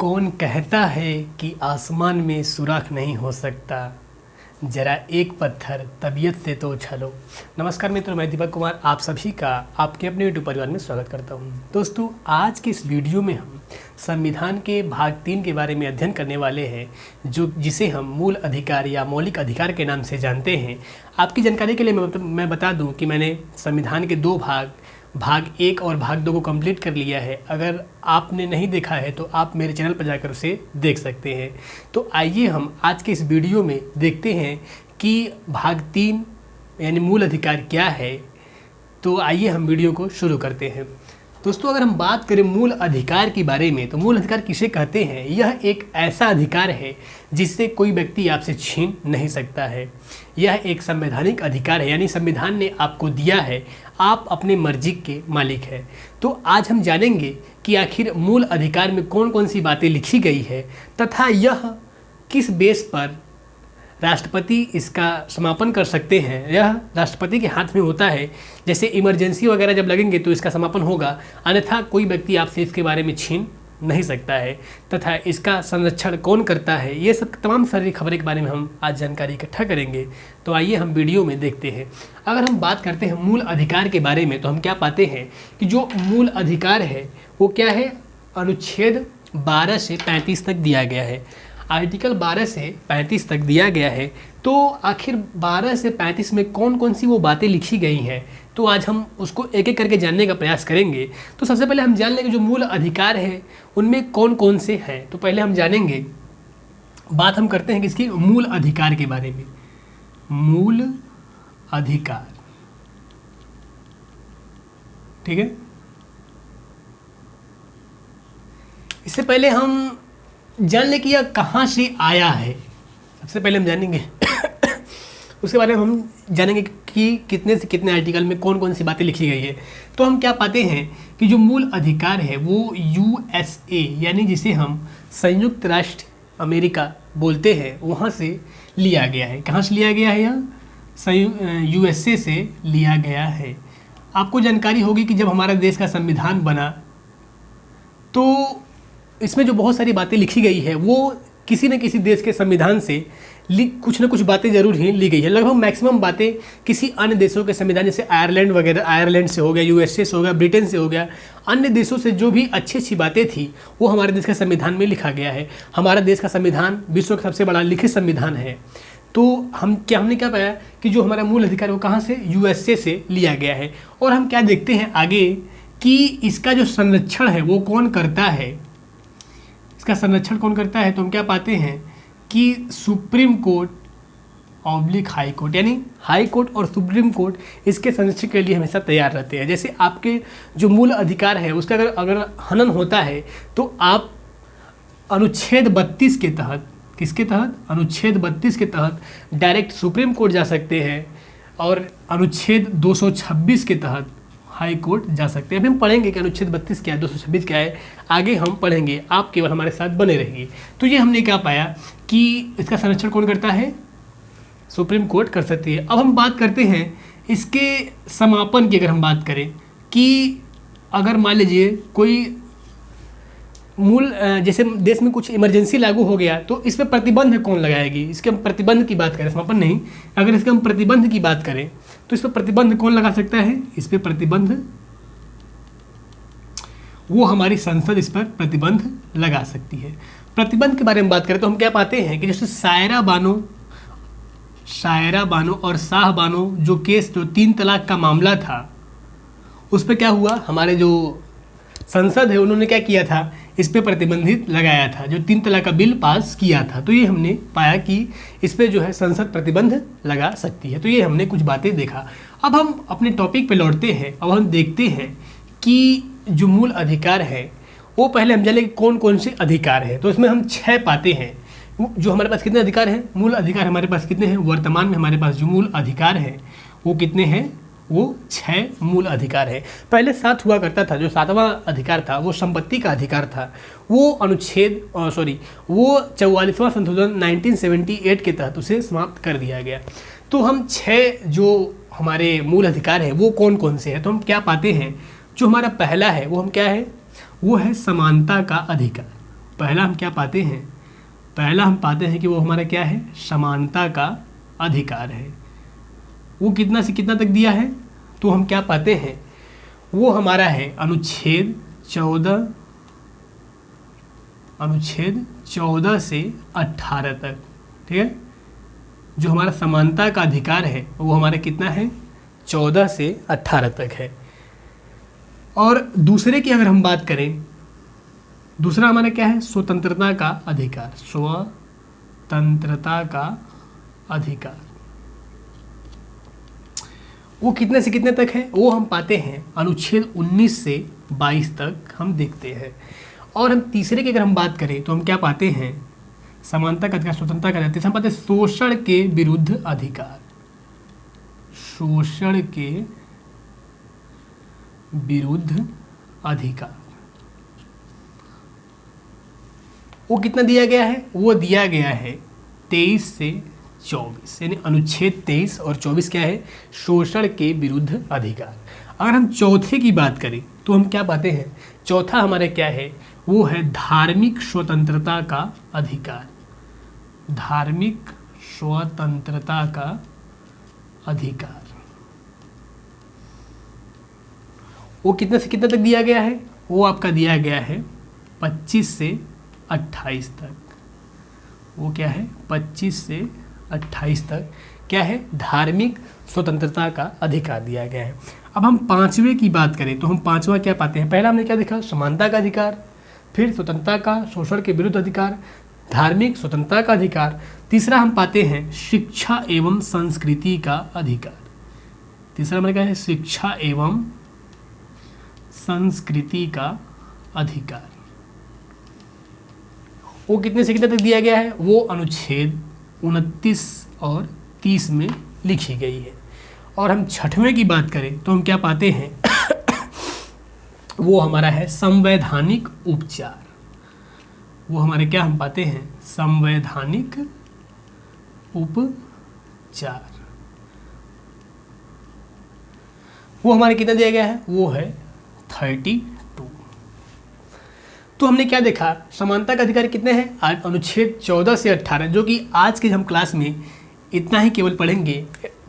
कौन कहता है कि आसमान में सुराख नहीं हो सकता, जरा एक पत्थर तबीयत से तो उछलो। नमस्कार मित्रों, मैं दीपक कुमार आप सभी का आपके अपने यूट्यूब परिवार में स्वागत करता हूं। दोस्तों, आज के इस वीडियो में हम संविधान के भाग 3 के बारे में अध्ययन करने वाले हैं, जिसे हम मूल अधिकार या मौलिक अधिकार के नाम से जानते हैं। आपकी जानकारी के लिए मैं बता दूं कि मैंने संविधान के 2 भाग 1 और भाग 2 को कंप्लीट कर लिया है। अगर आपने नहीं देखा है तो आप मेरे चैनल पर जाकर उसे देख सकते हैं। तो आइए हम आज के इस वीडियो में देखते हैं कि भाग 3 यानी मूल अधिकार क्या है। तो आइए हम वीडियो को शुरू करते हैं। दोस्तों, अगर हम बात करें मूल अधिकार के बारे में तो मूल अधिकार किसे कहते हैं? यह एक ऐसा अधिकार है जिससे कोई व्यक्ति आपसे छीन नहीं सकता है। यह एक संवैधानिक अधिकार है, यानी संविधान ने आपको दिया है, आप अपने मर्जी के मालिक हैं। तो आज हम जानेंगे कि आखिर मूल अधिकार में कौन कौन सी बातें लिखी गई है तथा यह किस बेस पर राष्ट्रपति इसका समापन कर सकते हैं। यह राष्ट्रपति के हाथ में होता है। जैसे इमरजेंसी वगैरह जब लगेंगे तो इसका समापन होगा, अन्यथा कोई व्यक्ति आपसे इसके बारे में छीन नहीं सकता है। तथा इसका संरक्षण कौन करता है, ये सब तमाम सारी खबरें के बारे में हम आज जानकारी इकट्ठा करेंगे। तो आइए हम वीडियो में देखते हैं। अगर हम बात करते हैं मूल अधिकार के बारे में तो हम क्या पाते हैं कि जो मूल अधिकार है वो क्या है, अनुच्छेद 12 से 35 तक दिया गया है। आर्टिकल 12 से 35 तक दिया गया है। तो आखिर 12 से 35 में कौन कौन सी वो बातें लिखी गई हैं, तो आज हम उसको एक एक करके जानने का प्रयास करेंगे। तो सबसे पहले हम जान लेंगे जो मूल अधिकार है उनमें कौन कौन से हैं। तो पहले हम जानेंगे, बात हम करते हैं किसकी, मूल अधिकार के बारे में। मूल अधिकार, ठीक है। इससे पहले हम जान ले कि यह कहाँ से आया है, सबसे पहले हम जानेंगे। उसके बारे में हम जानेंगे कि कितने से कितने आर्टिकल में कौन कौन सी बातें लिखी गई है। तो हम क्या पाते हैं कि जो मूल अधिकार है वो USA यानी जिसे हम संयुक्त राष्ट्र अमेरिका बोलते हैं, वहाँ से लिया गया है। कहाँ से लिया गया है? यह USA से लिया गया है। आपको जानकारी होगी कि जब हमारा देश का संविधान बना तो इसमें जो बहुत सारी बातें लिखी गई है वो किसी न किसी देश के संविधान से कुछ न कुछ बातें जरूर ही ली गई है। लगभग मैक्सिमम बातें किसी अन्य देशों के संविधान, जैसे आयरलैंड वगैरह, आयरलैंड से हो गया, USA से हो गया, ब्रिटेन से हो गया, अन्य देशों से जो भी अच्छी अच्छी बातें थी वो हमारे देश के संविधान में लिखा गया है। हमारा देश का संविधान विश्व का सबसे बड़ा लिखित संविधान है। तो हमने क्या पाया कि जो हमारा मूल अधिकार है वो कहाँ से, USA से लिया गया है। और हम क्या देखते हैं आगे कि इसका जो संरक्षण है वो कौन करता है, इसका संरक्षण कौन करता है। तो हम क्या पाते हैं कि supreme court oblique high court, यानी हाई कोर्ट और सुप्रीम कोर्ट इसके संरक्षण के लिए हमेशा तैयार रहते हैं। जैसे आपके जो मूल अधिकार है उसका अगर हनन होता है तो आप अनुच्छेद 32 के तहत, किसके तहत, अनुच्छेद 32 के तहत डायरेक्ट सुप्रीम कोर्ट जा सकते हैं और अनुच्छेद 226 के तहत हाई कोर्ट जा सकते हैं। अभी हम पढ़ेंगे कि अनुच्छेद 32 क्या है, 226 क्या है, आगे हम पढ़ेंगे। आप केवल हमारे साथ बने रहिए। तो ये हमने क्या पाया कि इसका संरक्षण कौन करता है, सुप्रीम कोर्ट कर सकती है। अब हम बात करते हैं इसके समापन की। अगर हम बात करें कि अगर मान लीजिए कोई जैसे देश में कुछ इमरजेंसी लागू हो गया तो इस पर प्रतिबंध कौन लगाएगी, इसके हम प्रतिबंध की बात करें, समापन नहीं, अगर इसके हम प्रतिबंध की बात करें तो इस पर प्रतिबंध कौन लगा सकता है, इस पर प्रतिबंध वो हमारी संसद इस पर प्रतिबंध लगा सकती है। प्रतिबंध के बारे में बात करें तो हम क्या पाते हैं कि जैसे सायरा बानो और शाह बानो जो केस, जो 3 तलाक का मामला था, उस पर क्या हुआ, हमारे जो संसद है उन्होंने क्या किया था, इस पे प्रतिबंधित लगाया था, जो 3 तलाक का बिल पास किया था। तो ये हमने पाया कि इस पे जो है संसद प्रतिबंध लगा सकती है। तो ये हमने कुछ बातें देखा। अब हम अपने टॉपिक पे लौटते हैं। अब हम देखते हैं कि जो मूल अधिकार है वो पहले हम जानेंगे कौन कौन से अधिकार है। तो इसमें हम 6 पाते हैं। जो हमारे पास कितने अधिकार हैं, मूल अधिकार हमारे पास कितने हैं, वर्तमान में हमारे पास जो मूल अधिकार है वो कितने हैं, वो 6 मूल अधिकार है। पहले 7 हुआ करता था। जो 7वां अधिकार था वो संपत्ति का अधिकार था। वो वो 44वां संशोधन 1978 के तहत उसे समाप्त कर दिया गया। तो हम 6 जो हमारे मूल अधिकार है वो कौन कौन से हैं, तो हम क्या पाते हैं। जो हमारा पहला है वो हम क्या है, वो है समानता का अधिकार। पहला हम क्या पाते हैं, पहला हम पाते हैं कि वो हमारा क्या है, समानता का अधिकार है। वो कितना से कितना तक दिया है, तो हम क्या पाते हैं, वो हमारा है अनुच्छेद 14 से 18 तक। ठीक है, जो हमारा समानता का अधिकार है वो हमारा कितना है, 14 से 18 तक है। और दूसरे की अगर हम बात करें, दूसरा हमारा क्या है, स्वतंत्रता का अधिकार, स्वतंत्रता का अधिकार। वो कितने से कितने तक है, वो हम पाते हैं अनुच्छेद 19 से 22 तक हम देखते हैं। और हम तीसरे की अगर हम बात करें तो हम क्या पाते हैं, समानता का अधिकार, स्वतंत्रता का अधिकार। हम पाते हैं शोषण के विरुद्ध अधिकार, शोषण के विरुद्ध अधिकार। वो कितना दिया गया है, वो दिया गया है 23 से 24, यानी अनुच्छेद 23 और 24 क्या है, शोषण के विरुद्ध अधिकार। अगर हम चौथे की बात करें तो हम क्या पाते हैं, चौथा हमारा क्या है, वो है धार्मिक स्वतंत्रता का अधिकार, धार्मिक स्वतंत्रता का अधिकार। वो कितने से कितने तक दिया गया है, वो आपका दिया गया है 25 से 28 तक। वो क्या है, 25 से 28 तक क्या है, धार्मिक स्वतंत्रता का अधिकार दिया गया है। अब हम पांचवें की बात करें तो हम पांचवा क्या पाते हैं, पहला हमने क्या देखा, समानता का अधिकार, फिर स्वतंत्रता का, शोषण के विरुद्ध अधिकार, धार्मिक स्वतंत्रता का अधिकार। तीसरा हम पाते हैं शिक्षा एवं संस्कृति का अधिकार। तीसरा हमारा क्या है, शिक्षा एवं संस्कृति का अधिकार। वो कितने से कितने तक दिया गया है, वो अनुच्छेद 29 और 30 में लिखी गई है। और हम छठवें की बात करें तो हम क्या पाते हैं वो हमारा है संवैधानिक उपचार। वो हमारे क्या हम पाते हैं, संवैधानिक उपचार। वो हमारे कितना दिया गया है, वो है 32। तो हमने क्या देखा, समानता का अधिकार कितने हैं, अनुच्छेद 14 से 18, जो कि आज के हम क्लास में इतना ही केवल पढ़ेंगे।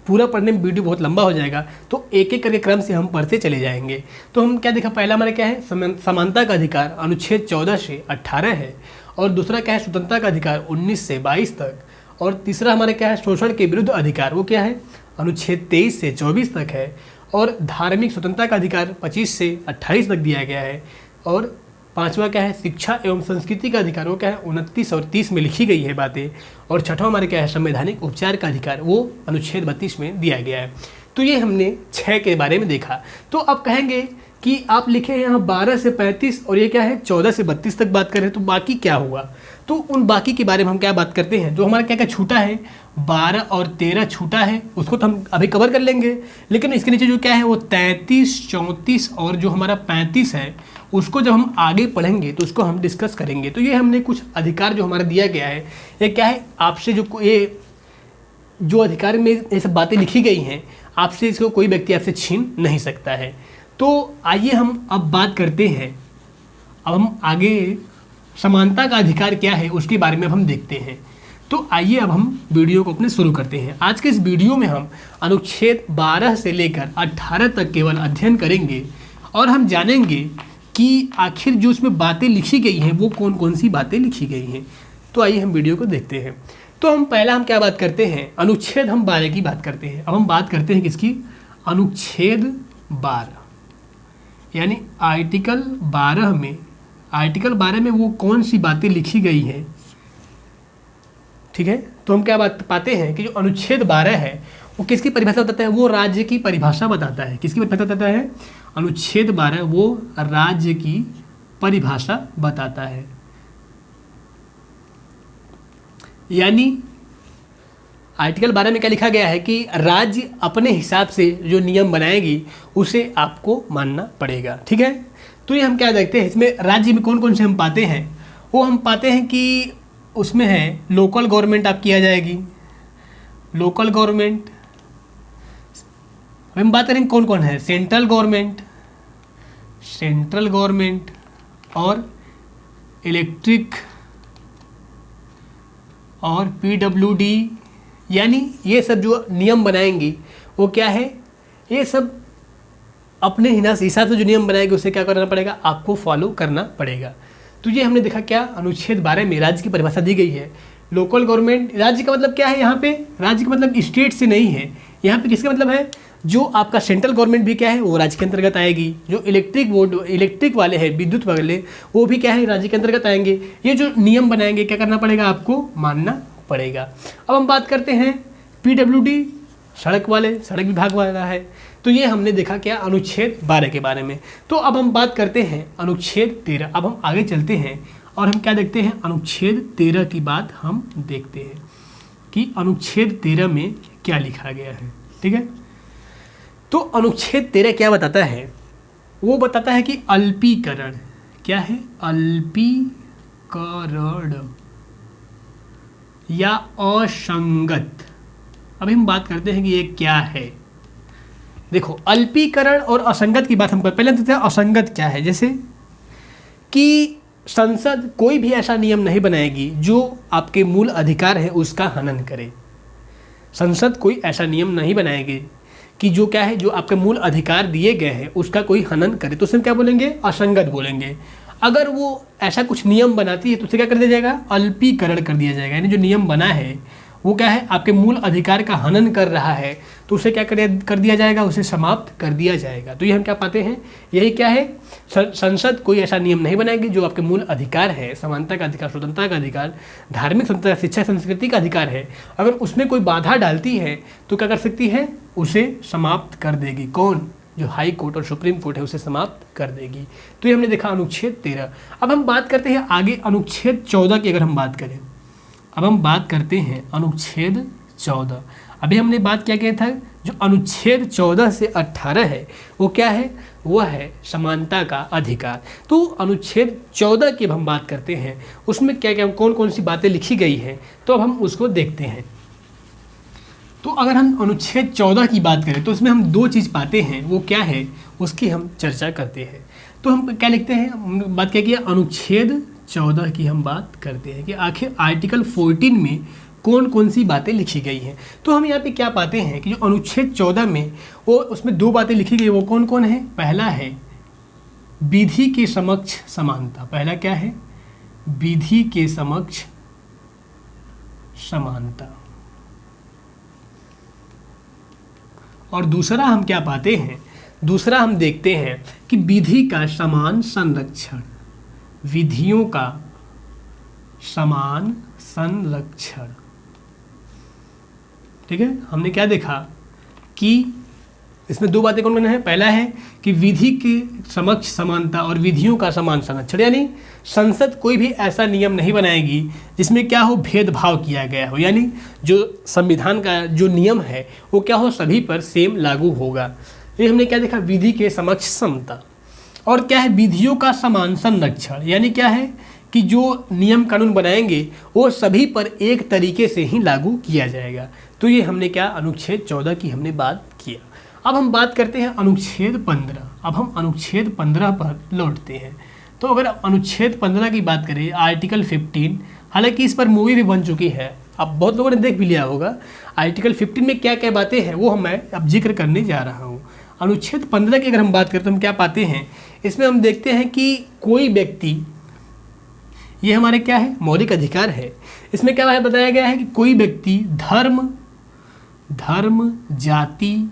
पूरा पढ़ने में वीडियो बहुत लंबा हो जाएगा, तो एक एक करके क्रम से हम पढ़ते चले जाएंगे। तो हम क्या देखा, पहला हमारा क्या है, समानता का अधिकार अनुच्छेद 14 से 18 है। और दूसरा क्या है, स्वतंत्रता का अधिकार 19 से 22 तक। और तीसरा हमारा क्या है, शोषण के विरुद्ध अधिकार, वो क्या है, अनुच्छेद 23 से 24 तक है। और धार्मिक स्वतंत्रता का अधिकार 25 से 28 तक दिया गया है। और पांचवा क्या है, शिक्षा एवं संस्कृति का अधिकार, वो क्या है 29 और 30 में लिखी गई है बातें। और छठवां हमारे क्या है, संवैधानिक उपचार का अधिकार, वो अनुच्छेद 32 में दिया गया है। तो ये हमने 6 के बारे में देखा। तो अब कहेंगे कि आप लिखे हैं यहाँ 12 से 35 और ये क्या है 14 से 32 तक बात कर रहे हैं, तो बाकी क्या हुआ। तो उन बाकी के बारे में हम क्या बात करते हैं, जो हमारा क्या क्या छूटा है, 12 और 13 छूटा है, उसको तो हम अभी कवर कर लेंगे। लेकिन इसके नीचे जो क्या है वो 33, 34 और जो हमारा 35 है, उसको जब हम आगे पढ़ेंगे तो उसको हम डिस्कस करेंगे। तो ये हमने कुछ अधिकार जो हमारा दिया गया है, ये क्या है, आपसे जो अधिकार में ये सब बातें लिखी गई हैं, आपसे इसको कोई व्यक्ति आपसे छीन नहीं सकता है। तो आइए हम अब बात करते हैं, अब हम आगे समानता का अधिकार क्या है उसके बारे में हम देखते हैं। तो आइए अब हम वीडियो को अपने शुरू करते हैं। आज के इस वीडियो में हम अनुच्छेद 12 से लेकर 18 तक केवल अध्ययन करेंगे और हम जानेंगे कि आखिर जो उसमें बातें लिखी गई हैं वो कौन कौन सी बातें लिखी गई हैं। तो आइए हम वीडियो को देखते हैं। तो हम पहला हम क्या बात करते हैं, अनुच्छेद हम 12 की बात करते हैं। अब हम बात करते हैं किसकी, अनुच्छेद 12, यानी आर्टिकल 12 में, आर्टिकल 12 में वो कौन सी बातें लिखी गई हैं। ठीक है, तो हम क्या बात पाते हैं कि जो अनुच्छेद 12 है वो किसकी परिभाषा बताता है, वो राज्य की परिभाषा बताता है। किसकी परिभाषा बताता है, अनुच्छेद 12 वो राज्य की परिभाषा बताता है। यानी आर्टिकल 12 में क्या लिखा गया है कि राज्य अपने हिसाब से जो नियम बनाएगी उसे आपको मानना पड़ेगा। ठीक है, तो ये हम क्या देखते हैं, इसमें राज्य में कौन कौन से हम पाते हैं, वो हम पाते हैं कि उसमें है लोकल गवर्नमेंट आपकी आ जाएगी, लोकल गवर्नमेंट। हम बात करेंगे कौन कौन है, सेंट्रल गवर्नमेंट, सेंट्रल गवर्नमेंट और इलेक्ट्रिक और पीडब्ल्यूडी, यानी ये सब जो नियम बनाएंगी वो क्या है, ये सब अपने हिसाब से जो नियम बनाएंगे उसे क्या करना पड़ेगा, आपको फॉलो करना पड़ेगा। तो ये हमने देखा क्या, अनुच्छेद 12 में राज्य की परिभाषा दी गई है। लोकल गवर्नमेंट, राज्य का मतलब क्या है यहाँ पे, राज्य का मतलब स्टेट से नहीं है, यहाँ पे किसका मतलब है, जो आपका सेंट्रल गवर्नमेंट भी क्या है वो राज्य के अंतर्गत आएगी। जो इलेक्ट्रिक बोर्ड, इलेक्ट्रिक वाले हैं, विद्युत वाले, वो भी क्या है राज्य के अंतर्गत आएंगे। ये जो नियम बनाएंगे क्या करना पड़ेगा, आपको मानना पड़ेगा। अब हम बात करते हैं पीडब्ल्यूडी, सड़क वाले, सड़क विभाग वाला है। तो ये हमने देखा क्या, अनुच्छेद 12 के बारे में। तो अब हम बात करते हैं अनुच्छेद 13। अब हम आगे चलते हैं और हम क्या देखते हैं, अनुच्छेद 13 की बात हम देखते हैं कि अनुच्छेद 13 में क्या लिखा गया है। ठीक है, तो अनुच्छेद 13 क्या बताता है, वो बताता है कि अल्पीकरण, क्या है, अल्पीकरण या असंगत। अभी हम बात करते हैं कि ये क्या है। देखो, अल्पीकरण और असंगत की बात हम पहले देखते हैं असंगत क्या है। जैसे कि संसद कोई भी ऐसा नियम नहीं बनाएगी जो आपके मूल अधिकार है उसका हनन करे। संसद कोई ऐसा नियम नहीं बनाएगी कि जो क्या है, जो आपके मूल अधिकार दिए गए हैं उसका कोई हनन करे, तो उसे क्या बोलेंगे, असंगत बोलेंगे। अगर वो ऐसा कुछ नियम बनाती है तो उसे क्या कर दिया जाएगा, अल्पीकरण कर दिया जाएगा। यानी जो नियम बना है वो क्या है, आपके मूल अधिकार का हनन कर रहा है, तो उसे क्या कर दिया जाएगा, उसे समाप्त कर दिया जाएगा। तो ये हम क्या पाते हैं, यही क्या है, संसद कोई ऐसा नियम नहीं बनाएगी जो आपके मूल अधिकार है, समानता का अधिकार, स्वतंत्रता का अधिकार, धार्मिक स्वतंत्रता, शिक्षा संस्कृति का अधिकार है, अगर उसमें कोई बाधा डालती है तो क्या कर सकती है, उसे समाप्त कर देगी। कौन, जो हाई कोर्ट और सुप्रीम कोर्ट है उसे समाप्त कर देगी। तो ये हमने देखा अनुच्छेद 13। अब हम बात करते हैं आगे अनुच्छेद 14 की। अगर हम बात करें, अब हम बात करते हैं अनुच्छेद 14। अभी हमने बात क्या किया था, जो अनुच्छेद 14 से 18 है वो क्या है, वो है समानता का अधिकार। तो अनुच्छेद 14 की अब हम बात करते हैं, उसमें क्या क्या कौन कौन सी बातें लिखी गई हैं, तो अब हम उसको देखते हैं। तो अगर हम अनुच्छेद 14 की बात करें तो इसमें हम दो चीज़ पाते हैं, वो क्या है उसकी हम चर्चा करते हैं। तो हम क्या लिखते हैं, बात क्या किया, अनुच्छेद 14 की हम बात करते हैं कि आखिर आर्टिकल 14 में कौन कौन सी बातें लिखी गई हैं। तो हम यहाँ पे क्या पाते हैं कि जो अनुच्छेद 14 में वो उसमें दो बातें लिखी गई, वो कौन कौन है। पहला है विधि के समक्ष समानता। पहला क्या है, विधि के समक्ष समानता। और दूसरा हम क्या पाते हैं, दूसरा हम देखते हैं कि विधि का समान संरक्षण, विधियों का समान संरक्षण। ठीक है, हमने क्या देखा कि इसमें दो बातें कौन कौन है। पहला है कि विधि के समक्ष समानता और विधियों का समान संरक्षण, यानी संसद कोई भी ऐसा नियम नहीं बनाएगी जिसमें क्या हो, भेदभाव किया गया हो, यानी जो संविधान का जो नियम है वो क्या हो, सभी पर सेम लागू होगा। ये हमने क्या देखा, विधि के समक्ष समता। और क्या है, विधियों का समान संरक्षण, यानी क्या है कि जो नियम कानून बनाएंगे वो सभी पर एक तरीके से ही लागू किया जाएगा। तो ये हमने क्या, अनुच्छेद 14 की हमने बात किया। अब हम बात करते हैं अनुच्छेद 15। अब हम अनुच्छेद 15 पर लौटते हैं। तो अगर अनुच्छेद 15 की बात करें, आर्टिकल 15, हालांकि इस पर मूवी भी बन चुकी है, अब बहुत लोगों ने देख भी लिया होगा। आर्टिकल 15 में क्या क्या बातें हैं वो मैं अब जिक्र करने जा रहा हूँ। अनुच्छेद 15 की अगर हम बात करें तो हम क्या पाते हैं, इसमें हम देखते हैं कि कोई व्यक्ति, ये हमारे क्या है, मौलिक अधिकार है। इसमें क्या बताया गया है कि कोई व्यक्ति धर्म, जाति,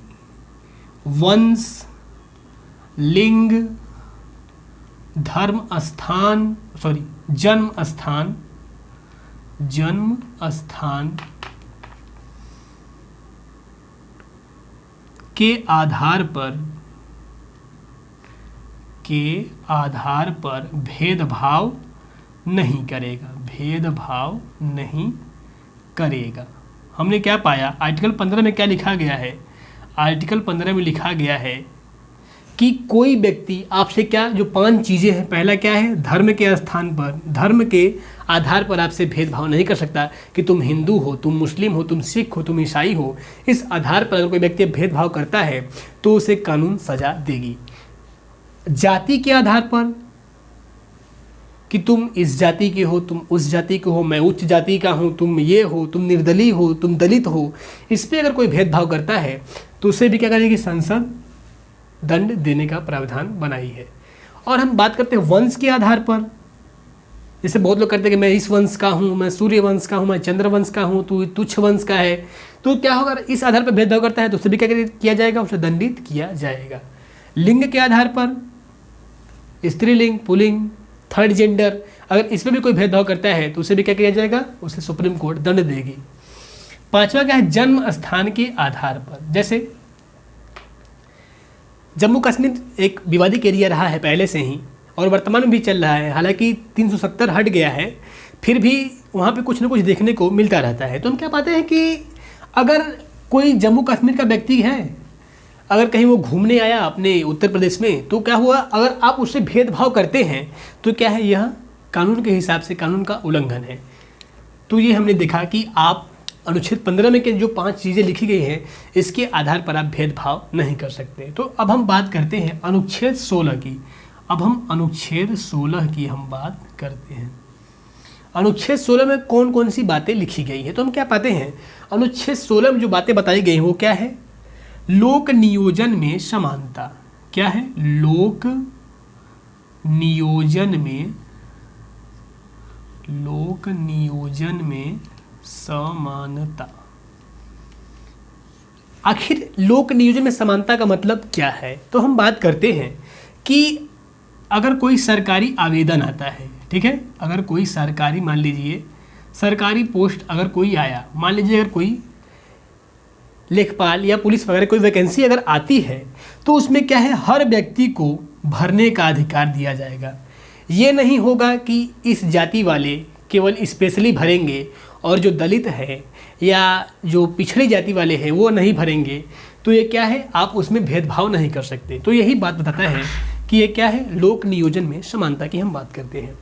वंश, लिंग, जन्म स्थान के आधार पर भेदभाव नहीं करेगा। हमने क्या पाया, आर्टिकल 15 में क्या लिखा गया है, आर्टिकल 15 में लिखा गया है कि कोई व्यक्ति आपसे क्या, जो 5 चीज़ें हैं, पहला क्या है, धर्म के स्थान पर, धर्म के आधार पर आपसे भेदभाव नहीं कर सकता कि तुम हिंदू हो, तुम मुस्लिम हो, तुम सिख हो, तुम ईसाई हो। इस आधार पर अगर कोई व्यक्ति भेदभाव करता है तो उसे कानून सजा देगी। जाति के आधार पर कि तुम इस जाति के हो, तुम उस जाति के हो, मैं उच्च जाति का हूँ, तुम ये हो, तुम निर्दलीय हो, तुम दलित हो, इस पर अगर कोई भेदभाव करता है तो उसे भी क्या करेगी, संसद दंड देने का प्रावधान बनाई है। और हम बात करते हैं वंश के आधार पर, जैसे बहुत लोग करते हैं कि मैं इस वंश का हूँ, मैं सूर्य वंश का हूँ, मैं चंद्र वंश का हूँ, तू तुच्छ वंश का है, तो क्या होगा, इस आधार पर भेदभाव करता है तो उसे भी क्या किया जाएगा, उसे दंडित किया जाएगा। लिंग के आधार पर, स्त्रीलिंग, पुल्लिंग, थर्ड जेंडर, अगर इसमें भी कोई भेदभाव करता है तो उसे भी क्या किया जाएगा, उसे सुप्रीम कोर्ट दंड देगी। पांचवा क्या है, जन्म स्थान के आधार पर, जैसे जम्मू कश्मीर एक विवादित एरिया रहा है पहले से ही और वर्तमान में भी चल रहा है, हालांकि 370 हट गया है, फिर भी वहाँ पे कुछ ना कुछ देखने को मिलता रहता है। तो हम क्या पाते हैं कि अगर कोई जम्मू कश्मीर का व्यक्ति है, अगर कहीं वो घूमने आया अपने उत्तर प्रदेश में, तो क्या हुआ, अगर आप उससे भेदभाव करते हैं तो क्या है, यह कानून के हिसाब से कानून का उल्लंघन है। तो ये हमने देखा कि आप अनुच्छेद 15 में के जो 5 चीज़ें लिखी गई हैं, इसके आधार पर आप भेदभाव नहीं कर सकते। तो अब हम बात करते हैं अनुच्छेद 16 की। अब हम अनुच्छेद 16 की हम बात करते हैं। अनुच्छेद 16 में कौन कौन सी बातें लिखी गई है, तो हम क्या पाते हैं, अनुच्छेद 16 में जो बातें बताई गई हैं वो क्या है, लोक नियोजन में समानता। क्या है, लोक नियोजन में समानता। आखिर लोक नियोजन में समानता का मतलब क्या है, तो हम बात करते हैं कि अगर कोई सरकारी आवेदन आता है, ठीक है, अगर कोई सरकारी, मान लीजिए सरकारी पोस्ट अगर कोई आया, मान लीजिए अगर कोई लेखपाल या पुलिस वगैरह कोई वैकेंसी अगर आती है, तो उसमें क्या है, हर व्यक्ति को भरने का अधिकार दिया जाएगा। ये नहीं होगा कि इस जाति वाले केवल स्पेशली भरेंगे और जो दलित है या जो पिछड़ी जाति वाले हैं वो नहीं भरेंगे, तो ये क्या है, आप उसमें भेदभाव नहीं कर सकते। तो यही बात बताता है कि ये क्या है, लोक नियोजन में समानता की हम बात करते हैं।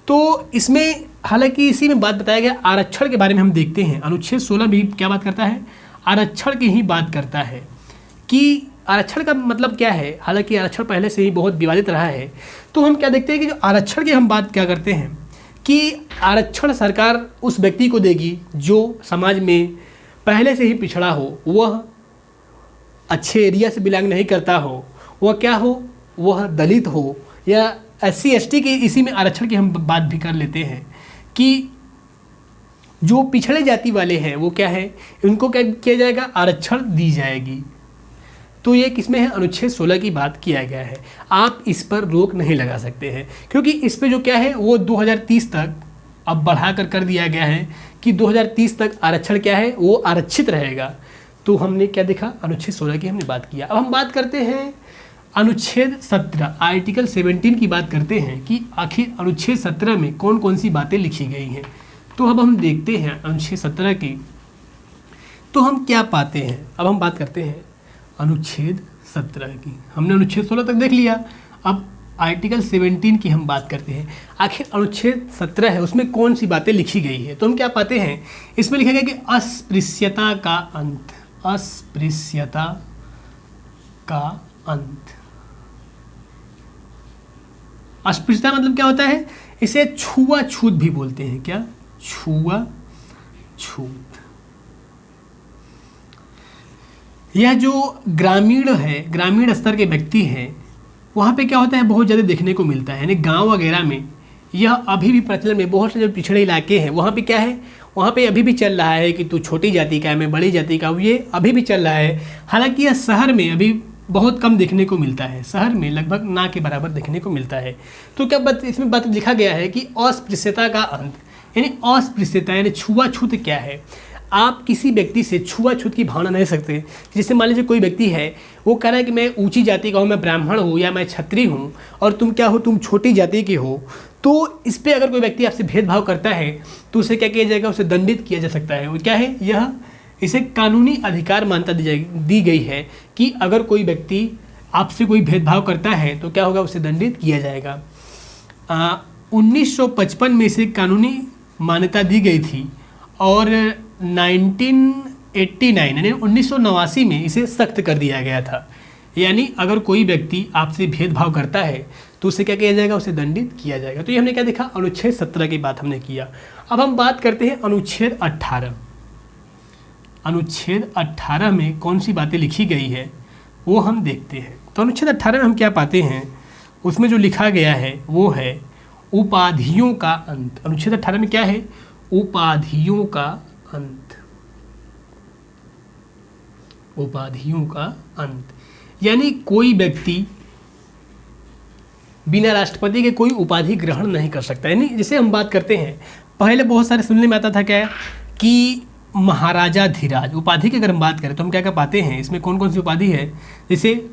तो इसमें हालांकि इसी में बात बताया गया आरक्षण के बारे में हम देखते हैं। अनुच्छेद 16 भी क्या बात करता है, आरक्षण की ही बात करता है कि आरक्षण का मतलब क्या है। हालांकि आरक्षण पहले से ही बहुत विवादित रहा है, तो हम क्या देखते हैं कि जो आरक्षण की हम बात क्या करते हैं कि आरक्षण सरकार उस व्यक्ति को देगी जो समाज में पहले से ही पिछड़ा हो, वह अच्छे एरिया से बिलोंग नहीं करता हो, वह क्या हो, वह दलित हो या SC ST की। इसी में आरक्षण की हम बात भी कर लेते हैं कि जो पिछड़े जाति वाले हैं वो क्या है, उनको क्या किया जाएगा, आरक्षण दी जाएगी। तो ये किसमें है, अनुच्छेद 16 की बात किया गया है। आप इस पर रोक नहीं लगा सकते हैं क्योंकि इस पे जो क्या है वो 2030 तक अब बढ़ाकर कर दिया गया है कि 2030 तक आरक्षण क्या है, वो आरक्षित रहेगा। तो हमने क्या देखा, अनुच्छेद 16 की हमने बात किया। अब हम बात करते हैं अनुच्छेद 17, आर्टिकल 17 की बात करते हैं कि आखिर अनुच्छेद 17 में कौन कौन सी बातें लिखी गई हैं। तो अब हम देखते हैं अनुच्छेद 17 की, तो हम क्या पाते हैं। अब हम बात करते हैं अनुच्छेद 17 की। हमने अनुच्छेद 16 तक देख लिया, अब आर्टिकल 17 की हम बात करते हैं। आखिर अनुच्छेद 17 है, उसमें कौन सी बातें लिखी गई है। तो हम क्या पाते हैं, इसमें लिखा गया कि अस्पृश्यता का अंत, अस्पृश्यता का अंत। अस्पृश्यता मतलब क्या होता है, इसे छुआछूत भी बोलते हैं। क्या, छुआछूत। यह जो ग्रामीण है, ग्रामीण स्तर के व्यक्ति हैं, वहाँ पे क्या होता है, बहुत ज़्यादा देखने को मिलता है। यानी गांव वगैरह में यह अभी भी प्रचलन में, बहुत से जो पिछड़े इलाके हैं वहाँ पे क्या है, वहाँ पे अभी भी चल रहा है कि तू छोटी जाति का है, मैं बड़ी जाति का हूँ, ये अभी भी चल रहा है। हालांकि यह शहर में अभी बहुत कम देखने को मिलता है, शहर में लगभग ना के बराबर देखने को मिलता है। तो क्या बात इसमें बात लिखा गया है कि अस्पृश्यता का अंत, यानी अस्पृश्यता यानी छुआछूत क्या है। आप किसी व्यक्ति से छुआछूत की भावना नहीं सकते। जैसे मान लीजिए कोई व्यक्ति है, वो कह रहा है कि मैं ऊंची जाति का हूँ, मैं ब्राह्मण हूँ या मैं क्षत्रिय हूँ, और तुम क्या हो, तुम छोटी जाति के हो। तो इस पर अगर कोई व्यक्ति आपसे भेदभाव करता है तो उसे क्या किया जाएगा, उसे दंडित किया जा सकता है। वो क्या है, यह इसे कानूनी अधिकार मान्यता दी गई है कि अगर कोई व्यक्ति आपसे कोई भेदभाव करता है तो क्या होगा, उसे दंडित किया जाएगा। 1955 में इसे कानूनी मान्यता दी गई थी और 1989 यानी 1989 में इसे सख्त कर दिया गया था। यानी अगर कोई व्यक्ति आपसे भेदभाव करता है तो उसे क्या किया जाएगा, उसे दंडित किया जाएगा। तो ये हमने क्या देखा, अनुच्छेद 17 की बात हमने किया। अब हम बात करते हैं अनुच्छेद 18। अनुच्छेद 18 में कौन सी बातें लिखी गई है वो हम देखते हैं। तो अनुच्छेद 18 में हम क्या पाते हैं, उसमें जो लिखा गया है वो है उपाधियों का अंत। अनुच्छेद 18 में क्या है, उपाधियों का अंत। उपाधियों का अंत यानी कोई व्यक्ति बिना राष्ट्रपति के कोई उपाधि ग्रहण नहीं कर सकता। यानी जैसे हम बात करते हैं, पहले बहुत सारे सुनने में आता था क्या कि महाराजाधिराज उपाधि की अगर हम बात करें तो हम क्या क्या पाते हैं, इसमें कौन कौन सी उपाधि है, जैसे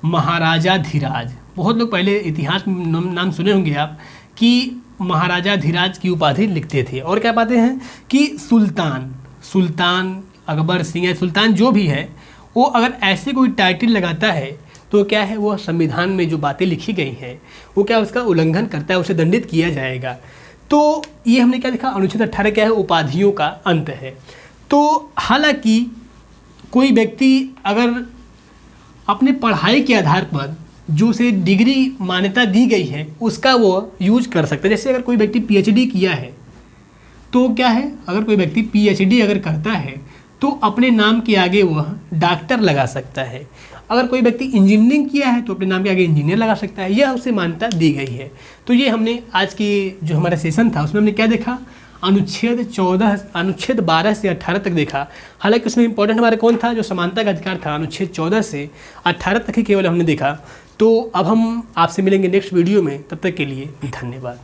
महाराजाधिराज। बहुत लोग पहले इतिहास में नाम सुने होंगे आप कि महाराजाधिराज की उपाधि लिखते थे। और क्या पाते हैं कि सुल्तान, सुल्तान अकबर सिंह या सुल्तान जो भी है वो अगर ऐसे कोई टाइटल लगाता है तो क्या है, वो संविधान में जो बातें लिखी गई हैं वो क्या उसका उल्लंघन करता है, उसे दंडित किया जाएगा। तो ये हमने क्या देखा, अनुच्छेद 18 क्या है, उपाधियों का अंत है। तो हालांकि कोई व्यक्ति अगर अपने पढ़ाई के आधार पर जो उसे डिग्री मान्यता दी गई है उसका वो यूज कर सकता है। जैसे अगर कोई व्यक्ति पीएचडी किया है तो क्या है, अगर कोई व्यक्ति पीएचडी अगर करता है तो अपने नाम के आगे वह डॉक्टर लगा सकता है। अगर कोई व्यक्ति इंजीनियरिंग किया है तो अपने नाम के आगे इंजीनियर लगा सकता है, यह उसे मान्यता दी गई है। तो ये हमने आज की जो हमारा सेशन था उसमें हमने क्या देखा, अनुच्छेद 12 से 18 तक देखा। हालांकि उसमें इंपॉर्टेंट हमारा कौन था, जो समानता का अधिकार था, अनुच्छेद 14 से 18 तक ही केवल हमने देखा। तो अब हम आपसे मिलेंगे नेक्स्ट वीडियो में, तब तक के लिए धन्यवाद।